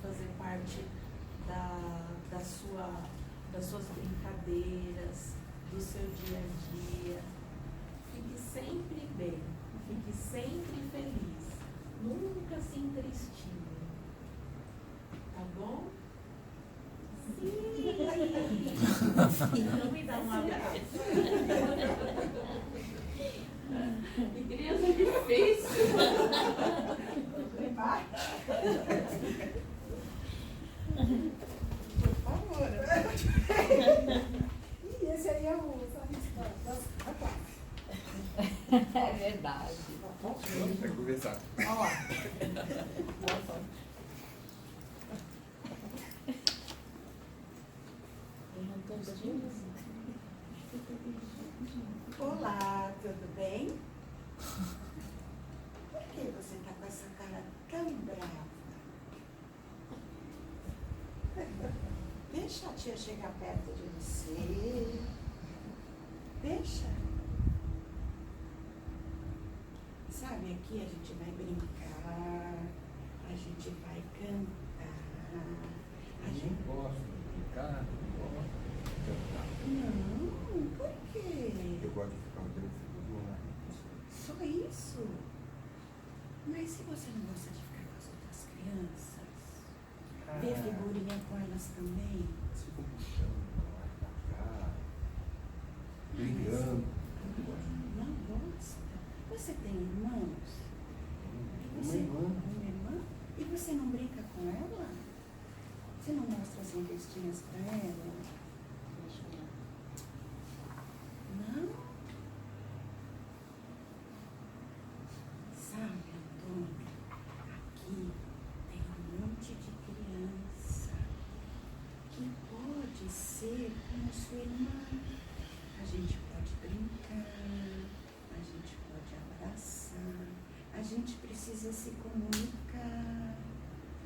fazer parte das suas brincadeiras, do seu dia a dia. Fique sempre bem, fique sempre feliz, nunca se entristine, tá bom? Sim! Não me dá um abraço. Que criança difícil! Por favor. E esse aí é o... É verdade. Vai conversar. Ó. Olá, tudo bem? Por que você está com essa cara tão brava? Deixa a tia chegar perto de você. Deixa. Sabe, aqui a gente vai brincar, a gente vai cantar. A gente... Não gosto de brincar, não gosto de cantar. Não, por quê? Eu gosto de ficar olhando lá. Só isso? Mas se você não gosta de ficar com as outras crianças, ver figurinha com elas também? Se ficam puxando pra lá e pra cá, brigando. Não gosta? Você tem irmãos? Uma irmã. Uma irmã? E você não brinca com ela? Você não mostra as revistinhas pra ela? Não? Sabe, Antônio, aqui tem um monte de criança que pode ser como sua irmã. A gente pode brincar, a gente pode abraçar, a gente precisa se comunicar.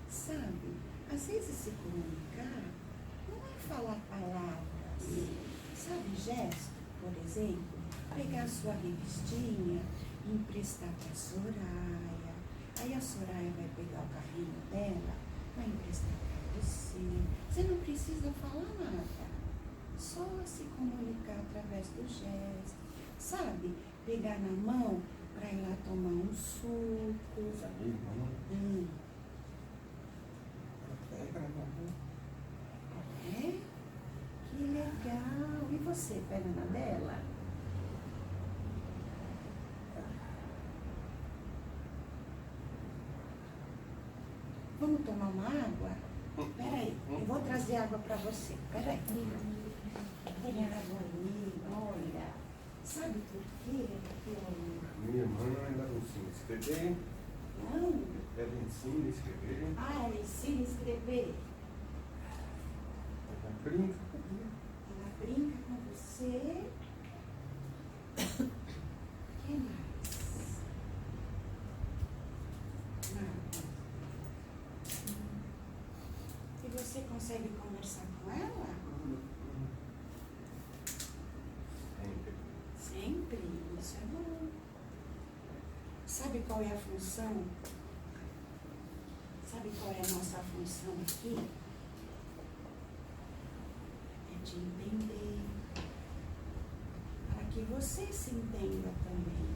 Sabe, às vezes se comunicar não é falar palavras, sabe, gesto, por exemplo, pegar a sua revistinha e emprestar para a Soraya. Aí a Soraya vai pegar o carrinho dela, vai emprestar para você. Você não precisa falar nada. Só se comunicar através do gesto, sabe? Pegar na mão para ir lá tomar um suco. Sabe, irmã? Pega na mão. É? Que legal! E você, pega na dela? Vamos tomar uma água? Peraí, eu vou trazer água para você. Peraí. Tem água ali, olha. Sabe por quê? Minha irmã ainda não ensina a escrever. Não? Ela ensina a escrever. Ah, ela ensina a escrever. Ela brinca. Ela brinca com você. O que mais? Nada. E você consegue conversar com ela? Sempre. Sempre? Isso é bom. Sabe qual é a função? Sabe qual é a nossa função aqui? É de entender. Para que você se entenda também.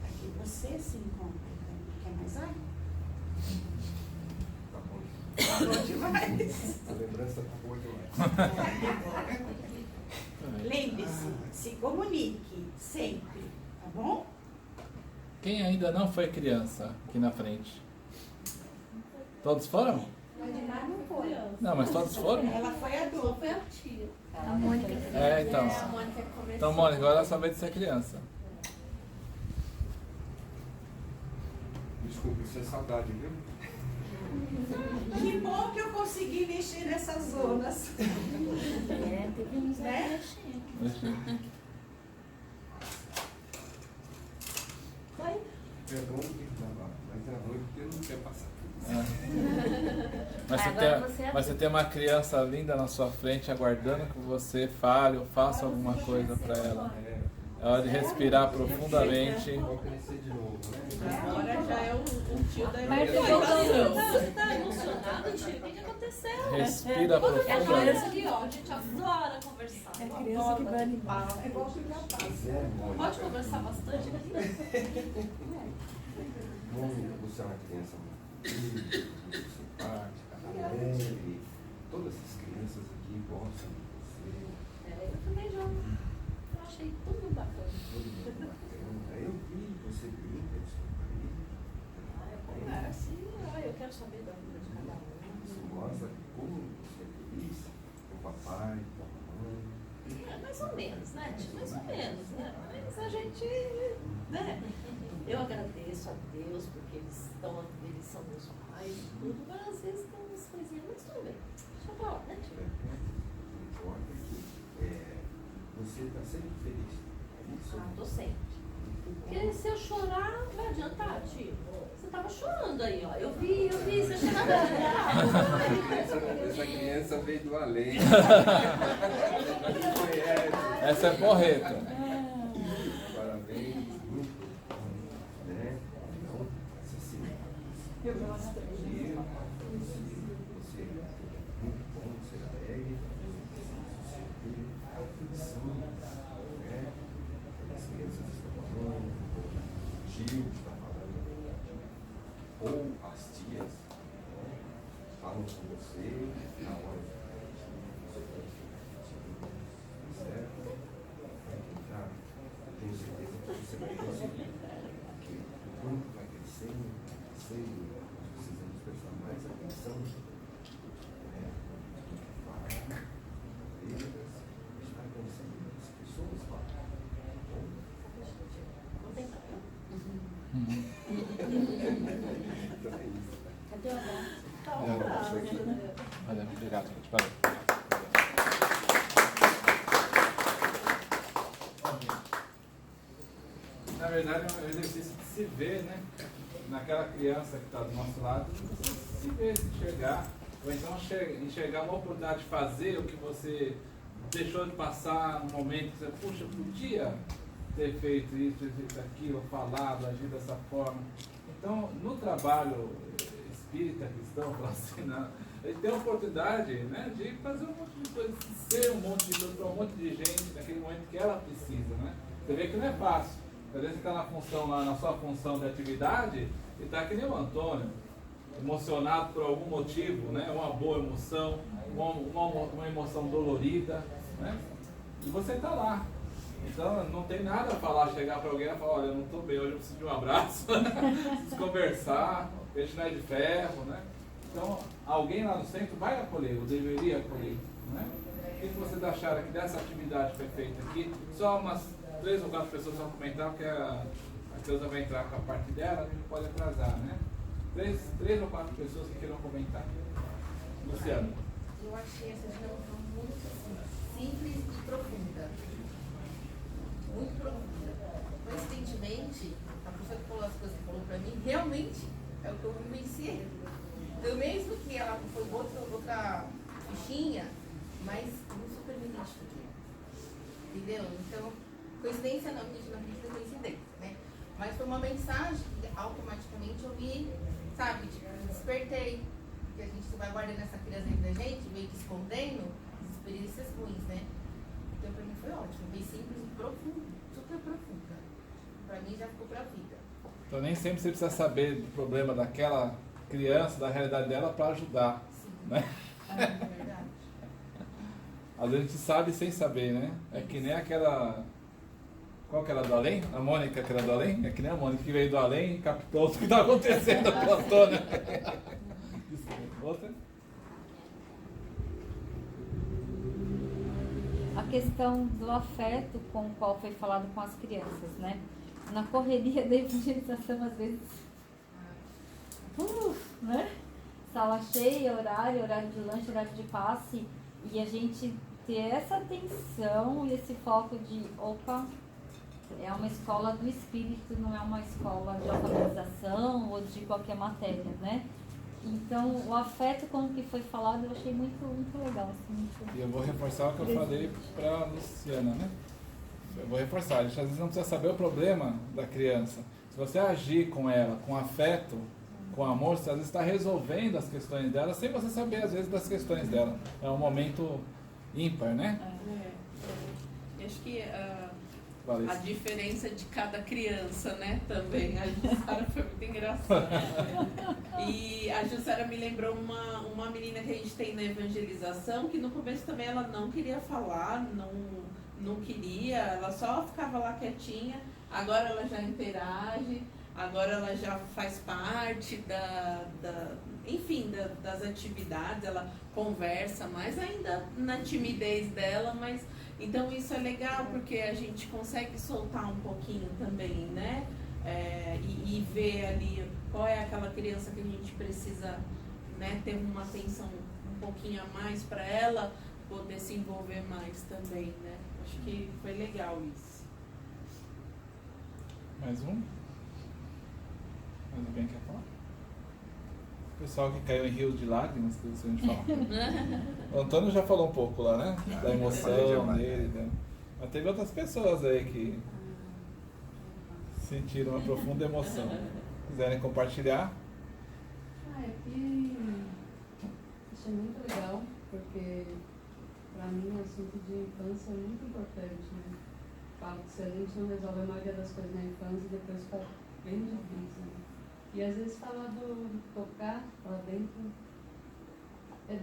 Para que você se encontre também. Quer mais água? Tá bom. Tá bom demais. A lembrança tá boa demais. Lembre-se, se comunique sempre, tá bom? Quem ainda não foi criança aqui na frente? Todos foram? Não foi. Não, mas todos foram? Ela foi adulta. Foi a tia. A Mônica. É, então. A Mônica começou. Então, Mônica, agora é sua vez de ser criança. Desculpa, isso é saudade, viu? Que bom que eu consegui mexer nessas zonas. É, teve uns Né? Foi? É bom que tava, mas é ruim porque não quer passar. Mas você tem uma criança linda na sua frente aguardando que você fale ou faça alguma coisa para ela. É hora de respirar profundamente. Vou crescer de novo, né? Agora já é o um tio da Mas emoção. Você tá emocionado, tio? O que aconteceu? Respira É profundo. criança aqui, ó. A gente adora conversar. É a criança que vai animar. É igual filho da paz. Mônica, Pode conversar bastante aqui? Mônica, você é uma criança muito simpática, alegre. Todas essas crianças aqui gostam de você. Eu também já achei tudo bacana. Todo mundo bacana. Eu vi você brinca de surpresa. Conversa e eu quero saber da vida de cada um. Você mostra como você é feliz com o papai, com a mamãe. É, mais ou menos, né, tio? Mais ou menos, né? Mas a gente, né? Eu agradeço a Deus porque eles são meus pais e tudo, mas às vezes tem umas coisinhas, mas tudo bem. Deixa pra lá, né, tio? O que importa é que você está sempre feliz. É isso? Ah, tô sempre. Porque se eu chorar, não vai adiantar, tio. Você tava chorando aí, ó. Eu vi, você chorando. Essa criança veio do além. Essa é porreta. Parabéns, muito bom, né? Então, assim, você é muito bom, você é alegre, você tem atenção, né? As crianças estão falando, o tio está falando, ou as tias, né? Falam com você na hora de você certo? Vai tentar, eu tenho certeza que você vai conseguir, porque o grupo vai crescendo, nós precisamos prestar mais atenção, né? Vai, vidas, está pensando nas pessoas lá. Não tem nada. Então é isso. Cadê o abraço? Tá bom. Valeu, obrigado, gente. Valeu. Na verdade, é um exercício de se ver, né? Naquela criança que está do nosso lado, você se ver, se enxergar. Ou então enxergar uma oportunidade de fazer o que você deixou de passar no momento que você, puxa, podia ter feito isso, feito aquilo, falado, agido dessa forma. Então, no trabalho espírita, cristão, assim, ele tem a oportunidade, né, de fazer um monte de coisa, de ser um monte de coisa para um monte de gente naquele momento que ela precisa, né? Você vê que não é fácil. Às vezes você está na função, na sua função de atividade e está que nem o Antônio, emocionado por algum motivo, né? Uma boa emoção, uma emoção dolorida, né? E você está lá. Então não tem nada a falar, chegar para alguém e falar, olha, eu não estou bem, hoje eu preciso de um abraço, preciso conversar, peixe não é de ferro, né? Então alguém lá no centro vai acolher, ou deveria acolher, né? O que vocês acharam que dessa atividade que foi feita aqui? Só umas 3 ou 4 pessoas vão comentar, porque a Cleusa vai entrar com a parte dela, a gente pode atrasar, né? 3 ou 4 pessoas que queiram comentar. Luciano. Eu achei essa dinâmica muito assim, simples e profunda. Muito profunda. Coincidentemente, a pessoa que falou as coisas que falou pra mim, realmente é o que eu vivenciei. Então, mesmo que ela foi outra fichinha, mas eu super me identifiquei. Entendeu? Então, coincidência não, a gente não acredita em coincidência, né? Mas foi uma mensagem que automaticamente eu vi, sabe? Tipo, eu despertei. Que a gente vai guardando essa criança dentro da gente, meio que escondendo as experiências ruins, né? Então pra mim foi ótimo, bem simples e profundo, super profunda. Pra mim já ficou pra vida. Então nem sempre você precisa saber do problema daquela criança, da realidade dela para ajudar, Sim. né? É verdade. Às vezes a gente sabe sem saber, né? É que nem aquela... Qual que era do além? A Mônica que era do além? É que nem a Mônica que veio do além e captou o que estava acontecendo com o Antônio. Outra? A questão do afeto com o qual foi falado com as crianças, né? Na correria da evangelização, às vezes, né? Sala cheia, horário de lanche, horário de passe, e a gente ter essa atenção e esse foco de, opa, é uma escola do espírito, não é uma escola de alfabetização ou de qualquer matéria, né? Então, o afeto, como que foi falado, eu achei muito, muito legal. Assim, muito... E eu vou reforçar o que eu falei para a Luciana, né? Eu vou reforçar, a gente às vezes não precisa saber o problema da criança. Se você agir com ela com afeto, com amor, você às vezes está resolvendo as questões dela sem você saber às vezes das questões dela. É um momento ímpar, né? Eu acho que a Valeu. diferença de cada criança, né, também. A Jussara foi muito engraçada. E a Jussara me lembrou uma menina que a gente tem na evangelização, que no começo também ela não queria falar, não queria, ela só ficava lá quietinha. Agora ela já interage, agora ela já faz parte enfim, das atividades, ela conversa mais ainda na timidez dela, mas então isso é legal porque a gente consegue soltar um pouquinho também, né? E ver ali qual é aquela criança que a gente precisa, né, ter uma atenção um pouquinho a mais para ela poder se envolver mais também, né? Acho que foi legal isso. Mais um? Mais alguém quer falar? O pessoal que caiu em rio de lágrimas, que a gente fala. O Antônio já falou um pouco lá, né? Da emoção dele. Né? Mas teve outras pessoas aí que sentiram uma profunda emoção. Quiserem compartilhar? É que achei muito legal, porque para mim o assunto de infância é muito importante, né? Falo que se a gente não resolve a maioria das coisas na infância, depois fica bem difícil, né? E às vezes falar do tocar lá dentro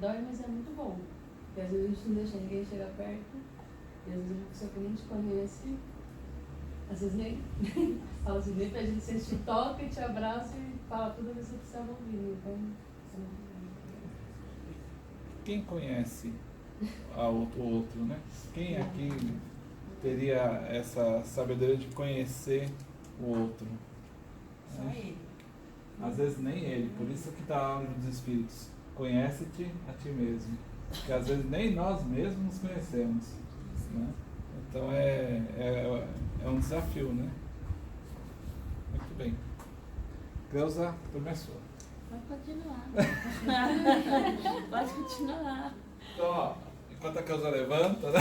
dói, mas é muito bom. Porque às vezes a gente não deixa ninguém chegar perto, e às vezes uma pessoa que nem te conhece, às vezes nem fala assim, nem pra gente, você te toca e te abraça e fala tudo o que você precisava ouvir. Então, isso é muito bom. Quem conhece o outro, né? Quem aqui teria essa sabedoria de conhecer o outro? Só ele. Às vezes nem ele, por isso que está a livro dos Espíritos. Conhece-te a ti mesmo. Porque às vezes nem nós mesmos nos conhecemos. Né? Então é um desafio, né? Muito bem. Cleusa, turma é sua. Pode continuar. Pode continuar. Então, ó, enquanto a Cleusa levanta, né?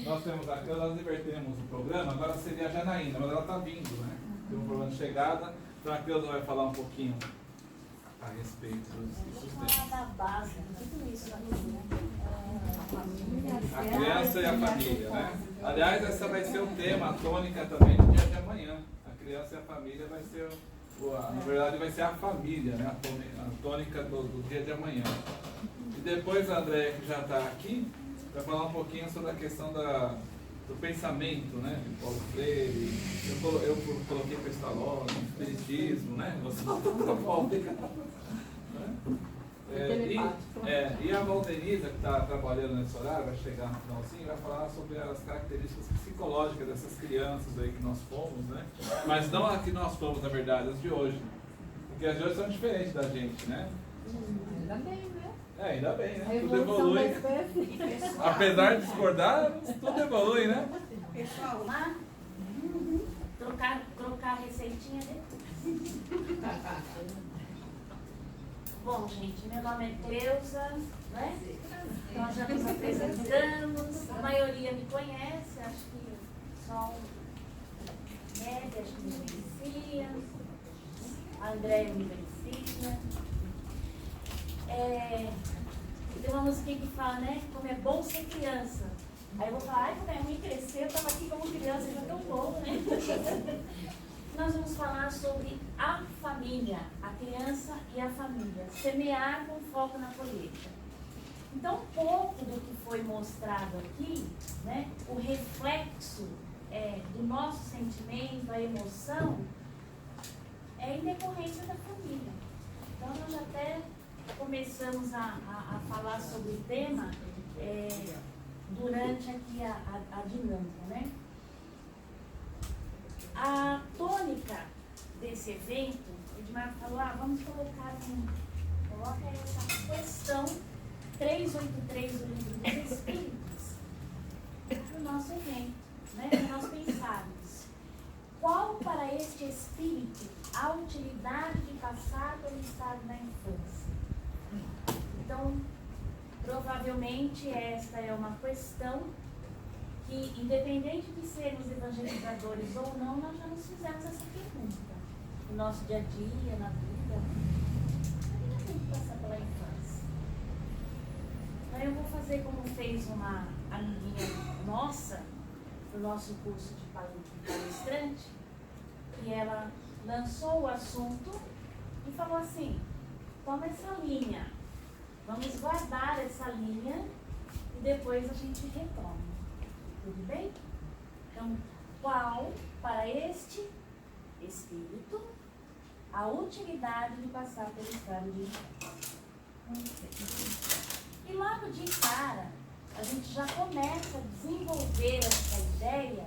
Nós temos a Cleusa, nós invertemos o programa, agora seria a Janaína, mas ela está vindo, né? Tem um problema de chegada, então a Cleusa vai falar um pouquinho a respeito dos Vou temas. falar da base de tudo isso aqui, né? A criança e a família, né? Aliás, essa vai ser o tema, a tônica também do dia de amanhã. A criança e a família vai ser, na verdade vai ser a família, né? A tônica do dia de amanhã. E depois a Andréia, que já está aqui, vai falar um pouquinho sobre a questão do pensamento, né? De Paulo Freire. Eu coloquei Pestalozzi, Espiritismo, né? Você não está e a Valdenisa, que está trabalhando nesse horário, vai chegar no finalzinho e vai falar sobre as características psicológicas dessas crianças aí que nós fomos, né? Mas não as que nós fomos, na verdade, as de hoje. Porque as de hoje são diferentes da gente, né? Ainda bem, né? Ainda bem, A né? Tudo evolução da evolui. espécie. Pessoal, Apesar de discordar, tudo evolui, né? pessoal, Lá, trocar a receitinha dele. Bom, gente, meu nome é Cleusa, né? Nós já nos apresentamos, a maioria me conhece, acho que só o Ned, acho que me conhecia, a Andréia me conhecia. Tem uma musiquinha que fala, né? Como é bom ser criança. Aí eu vou falar, ai, como é ruim crescer, eu estava aqui como criança, já tão novo, né? Nós vamos falar sobre a família, a criança e a família. Semear com foco na colheita. Então, um pouco do que foi mostrado aqui, né? O reflexo do nosso sentimento, a emoção, é em decorrência da família. Então, nós até começamos a falar sobre o tema durante aqui a dinâmica, né? A tônica desse evento, o Edmar falou, vamos coloca essa questão 383 do Livro dos Espíritos no nosso evento, né? Para nós pensarmos. Qual para este espírito a utilidade de passar pelo estado da infância? Então, provavelmente esta é uma questão que, independente de sermos evangelizadores ou não, nós já nos fizemos essa pergunta. No nosso dia a dia, na vida, ainda tem que passar pela infância. Então eu vou fazer como fez uma amiguinha nossa, no nosso curso de palestrante, que ela lançou o assunto e falou assim: toma essa linha, vamos guardar essa linha e depois a gente retoma. Tudo bem? Então, qual para este espírito a utilidade de passar pelo estado de infância? E logo de cara, a gente já começa a desenvolver essa ideia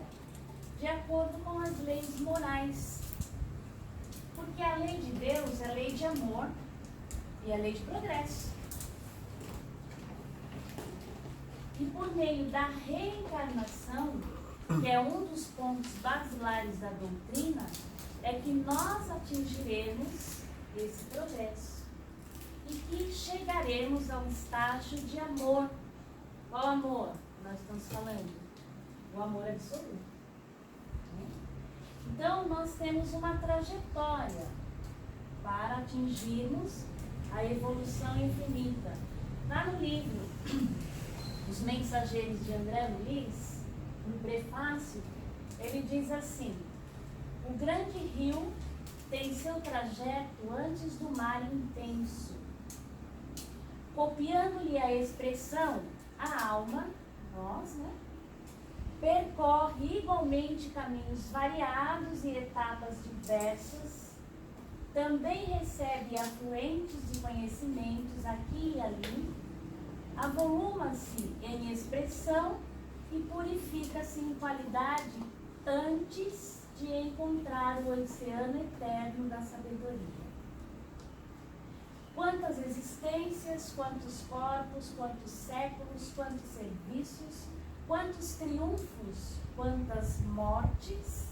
de acordo com as leis morais. Porque a lei de Deus é a lei de amor e a lei de progresso. E por meio da reencarnação, que é um dos pontos basilares da doutrina, é que nós atingiremos esse progresso e que chegaremos a um estágio de amor. Qual amor nós estamos falando? O amor absoluto. Então, nós temos uma trajetória para atingirmos a evolução infinita. Lá no livro Os Mensageiros de André Luiz, no prefácio, ele diz assim: o grande rio tem seu trajeto antes do mar intenso. Copiando-lhe a expressão, a alma, nós, né, percorre igualmente caminhos variados e etapas diversas, também recebe afluentes de conhecimentos aqui e ali, avoluma-se em expressão e purifica-se em qualidade antes de encontrar o oceano eterno da sabedoria. Quantas existências, quantos corpos, quantos séculos, quantos serviços, quantos triunfos, quantas mortes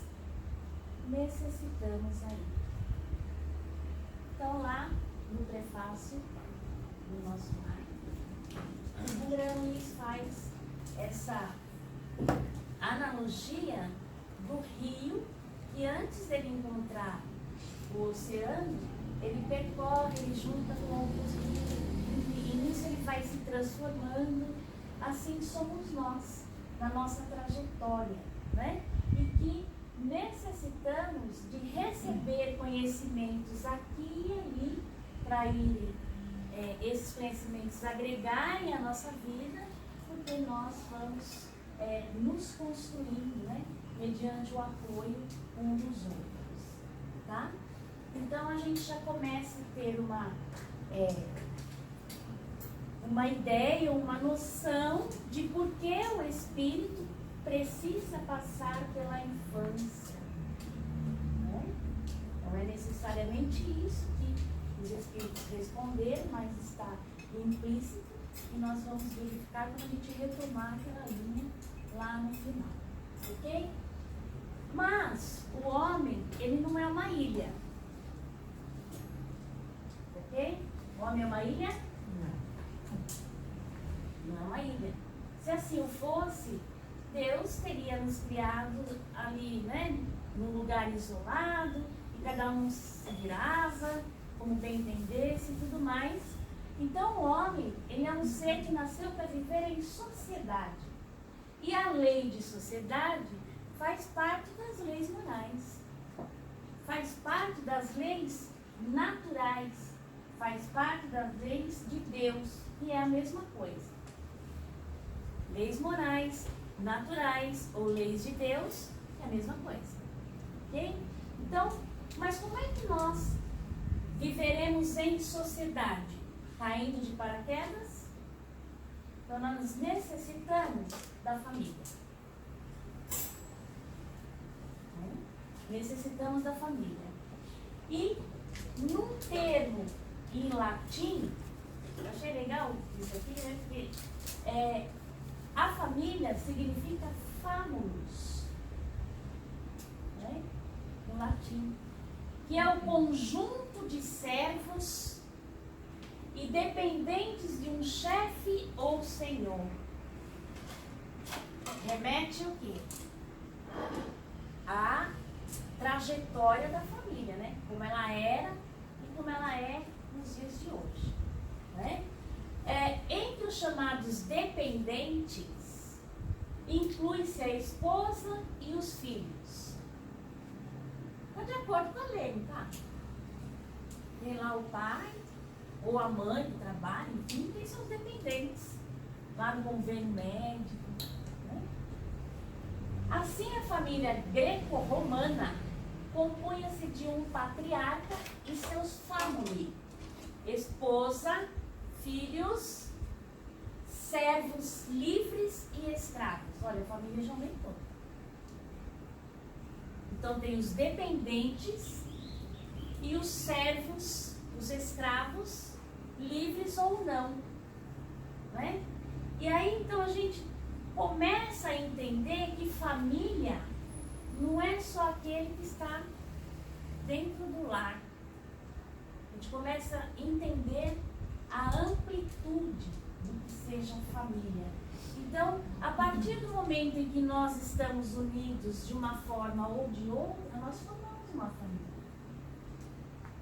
necessitamos aí. Então, lá no prefácio do nosso lar, André Luiz faz essa analogia do rio, que antes dele encontrar o oceano, ele percorre, ele junta com outros rios, e nisso ele vai se transformando. Assim somos nós, na nossa trajetória, né? E que necessitamos de receber conhecimentos aqui e ali, para ir esses conhecimentos agregarem a nossa vida, porque nós vamos nos construindo, né? Mediante o apoio um dos outros, tá? Então a gente já começa a ter uma ideia, uma noção de por que o espírito precisa passar pela infância. Né? Não é necessariamente isso que os espíritos responderam, mas está implícito e nós vamos verificar quando a gente retomar aquela linha lá no final. Ok? Mas o homem, ele não é uma ilha. Ok? O homem é uma ilha? Não é uma ilha. Se assim o fosse, Deus teria nos criado ali, né, num lugar isolado, e cada um se virava, como bem entendesse e tudo mais. Então o homem, ele é um ser que nasceu para viver em sociedade. E a lei de sociedade faz parte das leis morais, faz parte das leis naturais, faz parte das leis de Deus, que é a mesma coisa. Leis morais, naturais ou leis de Deus é a mesma coisa. Ok? Então, mas como é que nós viveremos em sociedade? Caindo de paraquedas? Então, nós necessitamos da família. Necessitamos da família. E, num termo em latim, eu achei legal isso aqui, né? Porque a família significa famulus, né? No latim, que é o conjunto de servos e dependentes de um chefe ou senhor. remete o quê? A trajetória da família, né? Como ela era e como ela é nos dias de hoje, né? Entre os chamados dependentes, inclui-se a esposa e os filhos. Está de acordo com a lei, tá? Tem lá o pai ou a mãe que trabalha, enfim, tem seus dependentes lá no convênio médico, né? Assim, a família greco-romana compunha-se de um patriarca e seus família, esposa, filhos, servos livres e escravos. Olha, a família já aumentou. Então tem os dependentes e os servos, os escravos, livres ou não, né? E aí então a gente começa a entender que família não é só aquele que está dentro do lar. A gente começa a entender a amplitude do que seja família. Então, a partir do momento em que nós estamos unidos de uma forma ou de outra, nós formamos uma família.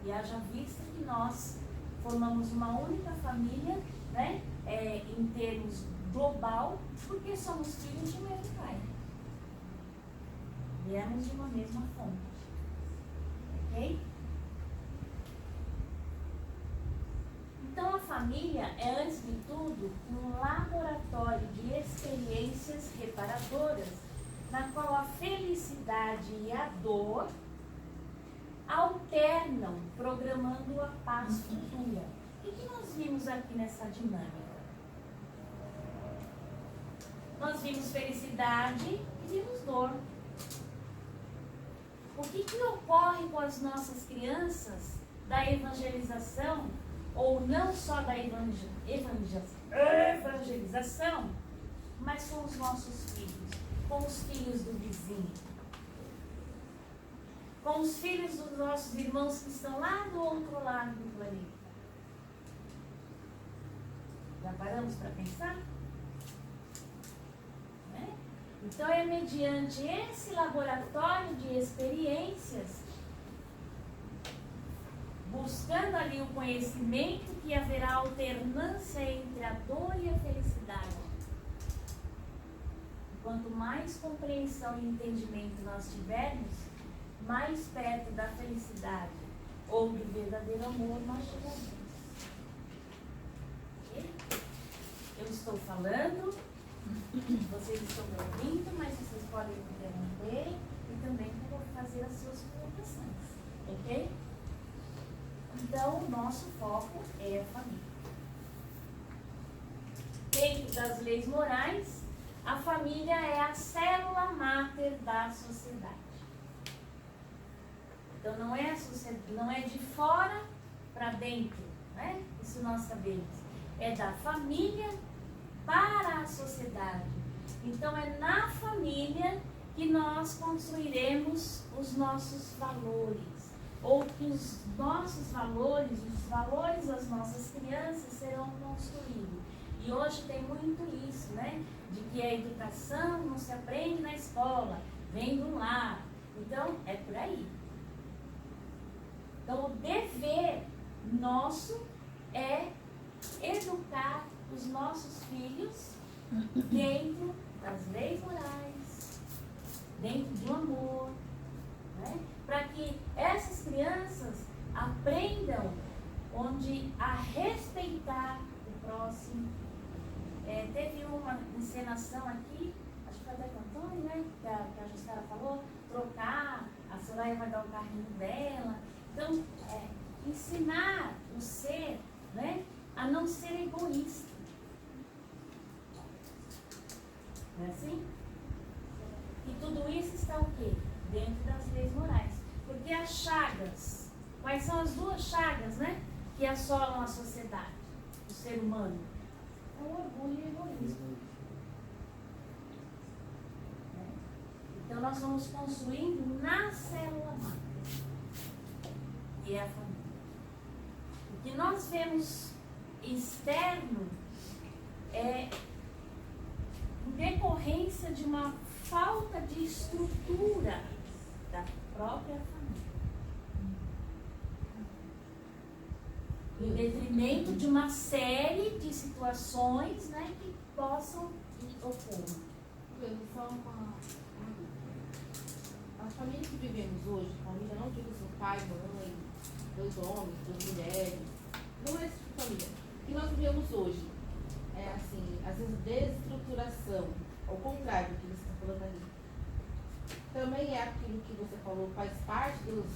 E haja vista que nós formamos uma única família, né, em termos global, porque somos filhos de um mesmo pai. Viemos de uma mesma fonte. Ok? Então, a família é, antes de tudo, um laboratório de experiências reparadoras, na qual a felicidade e a dor alternam, programando a paz futura. O que nós vimos aqui nessa dinâmica? Nós vimos felicidade e vimos dor. O que ocorre com as nossas crianças da evangelização, ou não só da evangelização, mas com os nossos filhos, com os filhos do vizinho, com os filhos dos nossos irmãos que estão lá do outro lado do planeta? Já paramos para pensar? Né? Então é mediante esse laboratório de experiências, buscando ali o conhecimento, que haverá alternância entre a dor e a felicidade. Quanto mais compreensão e entendimento nós tivermos, mais perto da felicidade ou do verdadeiro amor nós chegaremos. Okay? Eu estou falando, vocês estão me ouvindo, mas vocês podem me interromper e também vou fazer as suas colocações. Ok? Então, o nosso foco é a família. Dentro das leis morais, a família é a célula máter da sociedade. Então, não é de fora para dentro, né? Isso nós sabemos. É da família para a sociedade. Então, é na família que nós construiremos os nossos valores. Ou que os nossos valores, os valores das nossas crianças serão construídos. E hoje tem muito isso, né? De que a educação não se aprende na escola, vem do lar. Então, é por aí. Então, o dever nosso é educar os nossos filhos dentro das leis morais, dentro do amor, né? Para que essas crianças aprendam a respeitar o próximo. Teve uma encenação aqui, acho que foi até com o Antônio, né? Que a Jussara falou, trocar, a Soraya vai dar o carrinho dela. Então, ensinar o ser, né, a não ser egoísta. Não é assim? E tudo isso está o quê? Dentro das leis morais. Porque as chagas, quais são as duas chagas, né, que assolam a sociedade, o ser humano? É o orgulho e o egoísmo. Então nós vamos construindo na célula máter, que é a família. O que nós vemos externo é decorrência de uma falta de estrutura da própria família. Em detrimento de uma série de situações, né, que possam opor. Só uma a família que vivemos hoje, família não digo assim, pai, mãe, 2 homens, 2 mulheres, não é esse tipo de família. O que nós vivemos hoje é assim, às vezes desestruturação, ao contrário do que você está falando ali. Também é aquilo que você falou, faz parte dos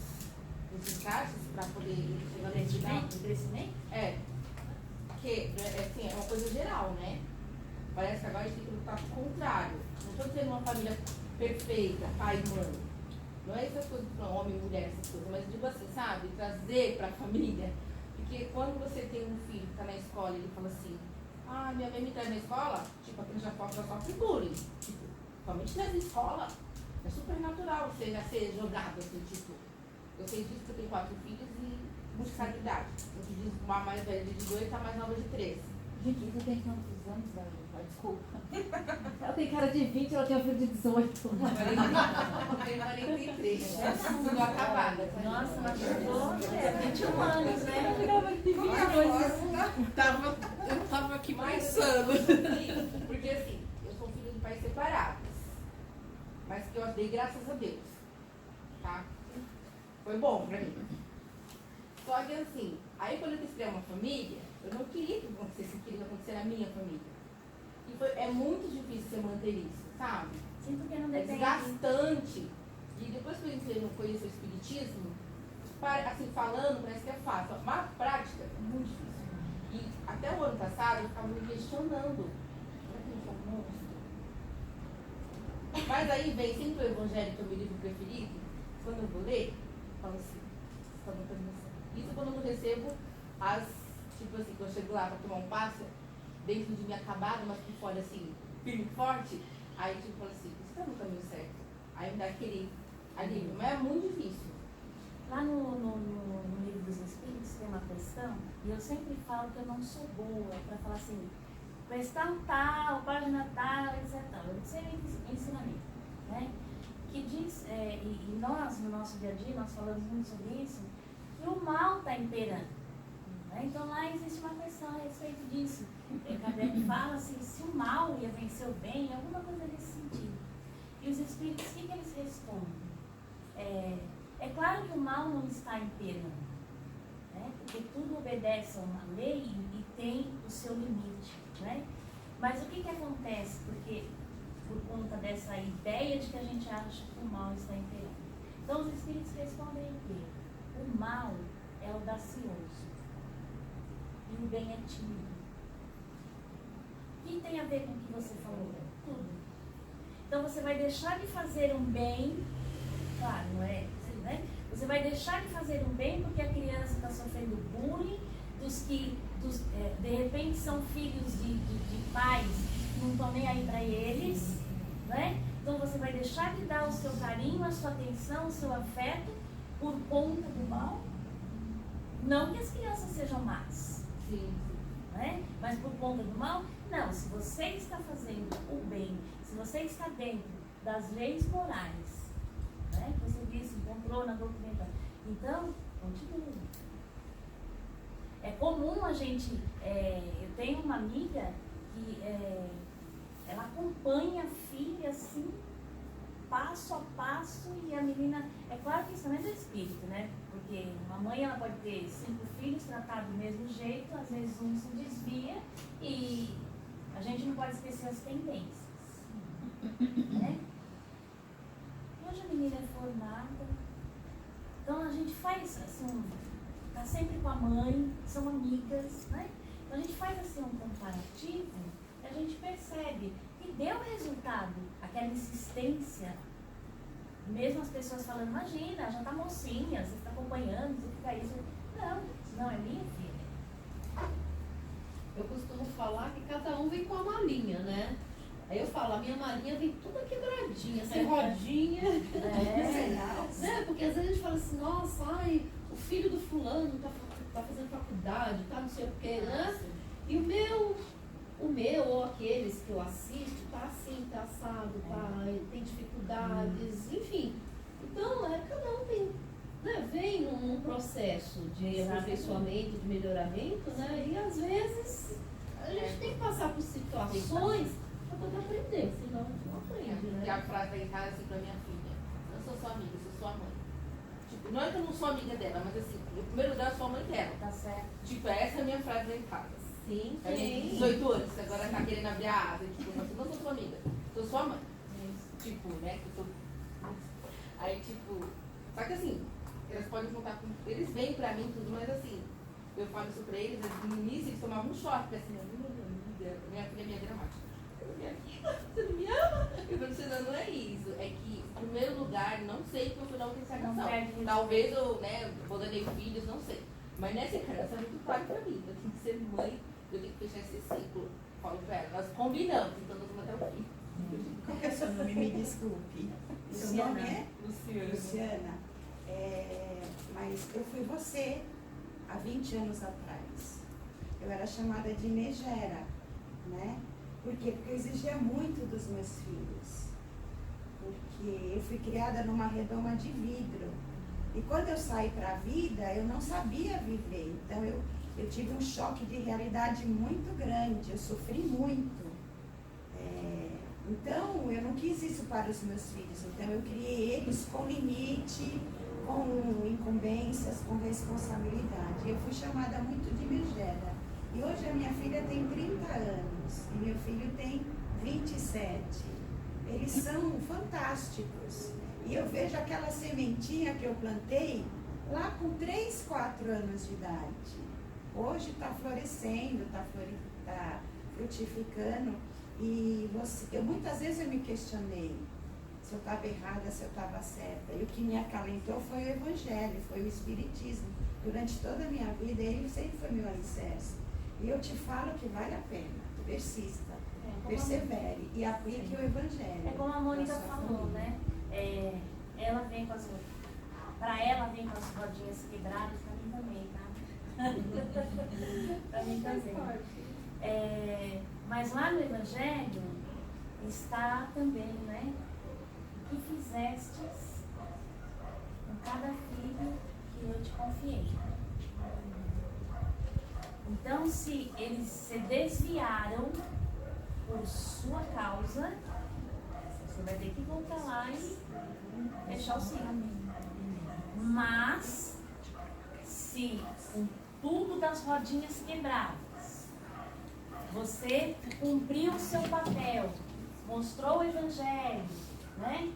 encaixes para poder chegar no final. Crescimento? É. Porque assim, é uma coisa geral, né? Parece que agora a gente tem que lutar pro contrário. Não estou dizendo uma família perfeita, pai e mãe. Não é essas coisas para homem e mulher, essas coisas, mas digo assim, sabe? Trazer para a família. Porque quando você tem um filho que está na escola e ele fala assim, ah, minha mãe me traz na escola, tipo, aquele já foto da sua figura. Tipo, somente na escola, é super natural você já ser jogado, assim, tipo, eu sei disso porque eu tenho 4 filhos e responsabilidade. Eu te diz uma mais velha de 18, a mais nova de 13. Gente, você tem quantos anos, Davi? Desculpa. Ela tem cara de 20, ela tem um filho de 18. Eu tenho 43, né? Tudo acabada. Nossa, mas chegou 21 anos, né? Eu tava aqui pensando. Porque assim, eu sou filha de pais separados. Mas que eu dei graças a Deus. Tá? Foi bom pra mim. Só que assim, aí quando eu quis criar uma família, eu não queria que acontecesse o que queria acontecer na minha família. E é muito difícil você manter isso, sabe? Sinto que não É depende. desgastante. E depois que eu entrei no conheço o Espiritismo, assim, falando, parece que é fácil. Mas a prática é muito difícil. E até o ano passado eu ficava me questionando. Será que eu sou um monstro? Mas aí vem sempre o Evangelho, que é o meu livro preferido. Quando eu vou ler, eu falo assim, está botando noção. Isso quando eu não recebo as, tipo assim, quando eu chego lá para tomar um passo, dentro de mim acabado, mas por fora assim, firme e forte, aí tipo, falo assim, você está no caminho certo. Aí me dá aquele alívio, mas é muito difícil. Lá no livro dos Espíritos tem uma questão, e eu sempre falo que eu não sou boa para falar assim, questão tal, página tal, etc. Eu não sei o ensinamento, né? Que diz, e nós, no nosso dia a dia, nós falamos muito sobre isso, que o mal está imperando. Né? Então lá existe uma questão a respeito disso. Kardec fala assim, se o mal ia vencer o bem, alguma coisa nesse sentido. E os espíritos, o que eles respondem? É claro que o mal não está imperando, né? Porque tudo obedece a uma lei e tem o seu limite, né? Mas o que acontece? Porque por conta dessa ideia de que a gente acha que o mal está imperando. Então os espíritos respondem o quê? O mal é audacioso e o bem é tímido. O que tem a ver com o que você falou? Tudo. Então você vai deixar de fazer um bem, claro, não é? Né? Você vai deixar de fazer um bem porque a criança está sofrendo bullying, de repente são filhos de pais que não estão nem aí para eles, né? Então você vai deixar de dar o seu carinho, a sua atenção, o seu afeto por conta do mal? Não que as crianças sejam más, Sim. né? Mas por conta do mal? Não, se você está fazendo o bem, se você está dentro das leis morais, né? Que você disse, encontrou na documentação, então, continue. É comum a gente, eu tenho uma amiga que ela acompanha a filha assim, passo a passo, e a menina, é claro que isso também é do espírito, né? Porque uma mãe ela pode ter 5 filhos tratados do mesmo jeito, às vezes um se desvia e a gente não pode esquecer as tendências, né? Hoje a menina é formada, então a gente faz assim, tá sempre com a mãe, são amigas, né? Então a gente faz assim um comparativo e a gente percebe que deu resultado, aquela insistência, mesmo as pessoas falando, imagina, já tá mocinha, você está acompanhando, você fica isso. Não, é minha filha. Eu costumo falar que cada um vem com a malinha, né? Aí eu falo, a minha malinha vem toda quebradinha, sem rodinha. Né? Porque às vezes a gente fala assim, nossa, ai, o filho do fulano tá fazendo faculdade, tá não sei o quê, né? E o meu o meu ou aqueles que eu assisto tá assim, tá assado, tem dificuldades, enfim. Então, cada um tem, né, vem num processo de aperfeiçoamento, de melhoramento, né? E às vezes a gente tem que passar por situações para poder aprender, senão não aprende, né? E a frase da casa assim pra minha filha: eu não sou sua amiga, eu sou sua mãe. Tipo, não é que eu não sou amiga dela, mas assim, em primeiro lugar eu sou a mãe dela. Tá certo. Tipo, essa é a minha frase lá em casa. Sim, Ela tem tem. 18 anos, agora tá querendo abrir a asa. Tipo, eu não sou sua amiga, sou sua mãe. Tipo, né? Que eu sou... Aí, tipo, só que assim, elas podem contar com. Eles vêm pra mim tudo, mas assim, eu falo isso pra eles, no início eles tomavam um choque, porque assim, minha filha é minha dramática. Minha filha, você não me ama? Eu falei, você não é isso. É que, em primeiro lugar, não sei que eu fui na outra encarnação. Talvez eu, né, vou dar filhos, não sei. Mas nessa encarnação é muito claro pra mim. Eu tenho que ser mãe, eu tenho que fechar esse ciclo. Falo pra ela, nós combinamos, então nós vamos até o fim. Qual que é o seu nome? Me desculpe. Seu nome é? Luciana. Mas eu fui você há 20 anos atrás. Eu era chamada de megera, né? Por quê? Porque eu exigia muito dos meus filhos. Porque eu fui criada numa redoma de vidro. E quando eu saí para a vida, eu não sabia viver. Então eu tive um choque de realidade muito grande. Eu sofri muito. Então eu não quis isso para os meus filhos. Então eu criei eles com limite, com incumbências, com responsabilidade. Eu fui chamada muito de megera. E hoje a minha filha tem 30 anos e meu filho tem 27. Eles são fantásticos. E eu vejo aquela sementinha que eu plantei lá com 3, 4 anos de idade. Hoje está florescendo, está frutificando. E muitas vezes eu me questionei se eu estava errada, se eu estava certa. E o que me acalentou foi o Evangelho, foi o Espiritismo. Durante toda a minha vida, ele sempre foi meu alicerce. E eu te falo que vale a pena. Persista, persevere e aplique o Evangelho. É como a Mônica falou, né? Ela vem com as rodinhas quebradas, pra mim também, tá? Pra mim também. Mas lá no Evangelho está também, né? O que fizestes com cada filho que eu te confiei. Então, se eles se desviaram por sua causa, você vai ter que voltar lá e fechar o ciclo. Mas, se com tudo das rodinhas quebradas, você cumpriu o seu papel, mostrou o Evangelho, né?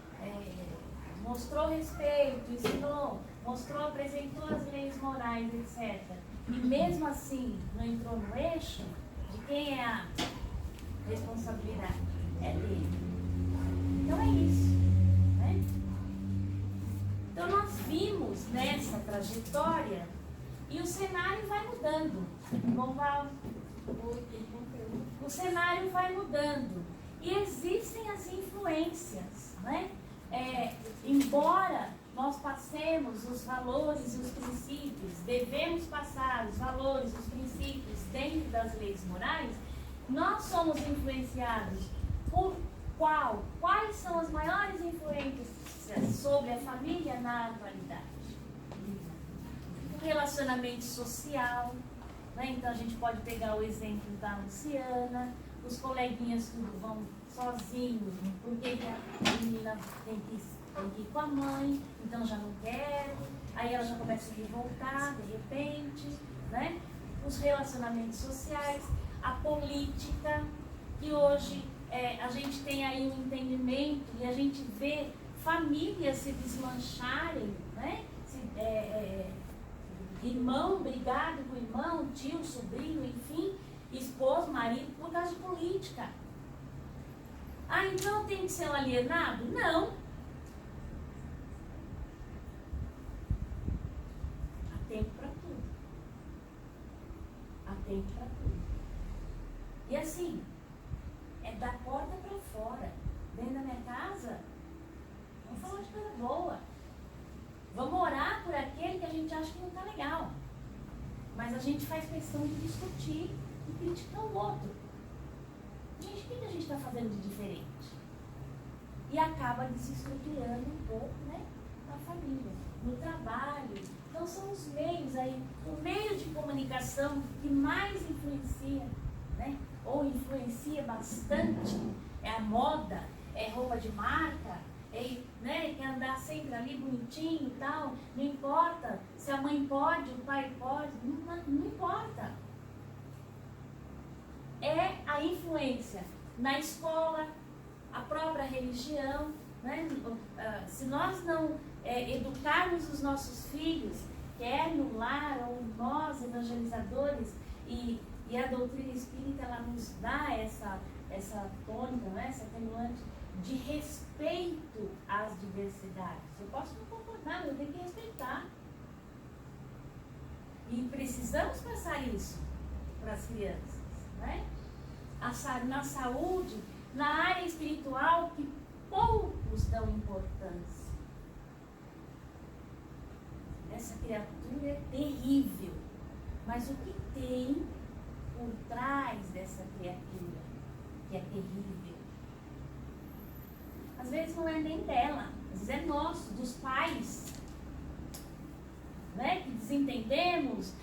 Mostrou respeito, ensinou, apresentou as leis morais, etc. E mesmo assim não entrou no eixo, de quem é a responsabilidade? É dele. Então é isso, né? Então nós vimos nessa trajetória e o cenário vai mudando. O cenário vai mudando. E existem as influências, né? Embora nós passemos os valores e os princípios, devemos passar os valores e os princípios dentro das leis morais, nós somos influenciados por quais são as maiores influências sobre a família na atualidade? O relacionamento social, né? Então a gente pode pegar o exemplo da Luciana, os coleguinhas tudo vão sozinhos, porque a menina tem que ir com a mãe, então já não quero, aí ela já começa a revoltar de repente, né? Os relacionamentos sociais, a política, que hoje a gente tem aí um entendimento e a gente vê famílias se desmancharem, né? Irmão brigado com irmão, tio, sobrinho, enfim, esposo, marido, por causa de política. Ah, então tem que ser um alienado? Não. Há tempo para tudo. Há tempo para tudo. E assim, é da porta para fora. Dentro da minha casa, vamos falar de coisa boa. Vamos orar por aquele que a gente acha que não está legal. Mas a gente faz questão de discutir e criticar o outro. gente, o que a gente está fazendo de diferente? E acaba desestruturando um pouco, né, a família, no trabalho. Então são os meios aí, o meio de comunicação que mais influencia, né, ou influencia bastante, é a moda, é roupa de marca, é, né, quer andar sempre ali bonitinho e tal, não importa se a mãe pode, o pai pode, não importa. É a influência na escola, a própria religião, né? Se nós não educarmos os nossos filhos, quer no lar ou nós evangelizadores, e a doutrina espírita ela nos dá essa tônica, né? Essa atenuante de respeito às diversidades. Eu posso não concordar, mas eu tenho que respeitar. E precisamos passar isso para as crianças, né? Na saúde, na área espiritual, que poucos dão importância. Essa criatura é terrível, mas o que tem por trás dessa criatura, que é terrível? Às vezes não é nem dela, às vezes é nosso, dos pais, né? Que desentendemos,